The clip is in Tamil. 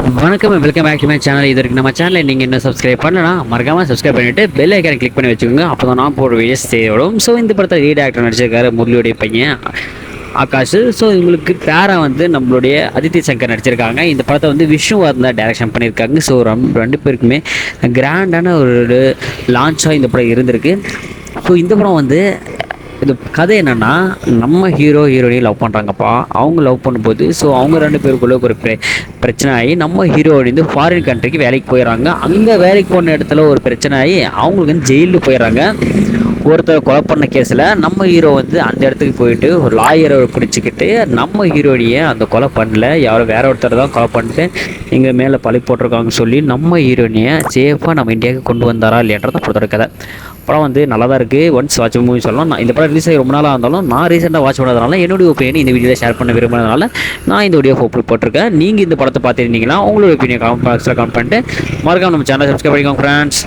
வணக்கம், welcome back to my channel. இது வரைக்கும் நம்ம சேனலை நீங்கள் இன்னும் சப்ஸ்கிரைப் பண்ணலாம், மறக்காமல் சப்ஸ்கிரைப் பண்ணிவிட்டு பெல் ஐக்கானை கிளிக் பண்ணி வச்சுக்கோங்க. அப்போ தான் நான் போடுற வீடியோஸ் தேவைப்படும். ஸோ இந்த படத்தை லீட் ஆக்டர் நடிச்சிருக்காரு முரளியுடைய பையன் ஆகாஷ். ஸோ இவங்களுக்கு பேரா நம்மளுடைய அதித்தி சங்கர் நடிச்சிருக்காங்க. இந்த படத்தை விஷ்ணுவர்தன் தான் டைரக்ஷன் பண்ணியிருக்காங்க. ஸோ ரெண்டு பேருக்குமே கிராண்டான ஒரு லான்ச்சாக இந்த படம் இருந்திருக்கு. ஸோ இந்த படம் இது கதை என்னென்னா, நம்ம ஹீரோயினி லவ் பண்ணுறாங்கப்பா. அவங்க லவ் பண்ணும்போது ஸோ அவங்க ரெண்டு பேருக்குள்ள ஒரு பிரச்சனை ஆகி நம்ம ஹீரோயின் ஃபாரின் கண்ட்ரிக்கு வேலைக்கு போயிடறாங்க. அங்கே வேலைக்கு போன இடத்துல ஒரு பிரச்சனை ஆகி அவங்களுக்கு ஜெயிலுக்கு போயிடறாங்க. ஒருத்தர் கொலை பண்ண கேஸில் நம்ம ஹீரோ அந்த இடத்துக்கு போயிட்டு ஒரு லாயரை பிடிச்சிக்கிட்டு நம்ம ஹீரோயினியை அந்த கொலை பண்ணல, யாரோ வேற ஒருத்தர் தான் கொலை பண்ணிட்டு எங்கள் மேலே பழி போட்டிருக்காங்கன்னு சொல்லி நம்ம ஹீரோயினியை சேஃபாக நம்ம இந்தியாவுக்கு கொண்டு வந்தாரா இல்லையன்றதை பொறுத்த கதை. படம் நல்லா தான் இருக்குது. ஒன்ஸ் வாட்ச் மூவி சொல்லலாம். நான் இந்த படம் ரிலீஸ் ஆகி ரொம்ப நாளாக இருந்தாலும் நான் ரீசெண்டாக வாட்ச் பண்ணதுனால என்னுடைய ஒப்பீனியன் இந்த வீடியோவில் ஷேர் பண்ண விரும்புறதுனால நான் இந்த வீடியோ போட்டிருக்கேன். நீங்கள் இந்த படத்தை பார்த்துருந்தீங்கன்னா உங்களோட ஒப்பீனியன் கமெண்ட் பாக்ஸில் கமெண்ட் பண்ணிட்டு மறக்காம நம்ம சேனலை சப்ஸ்கிரைப் பண்ணிக்கோங்க ஃப்ரெண்ட்ஸ்.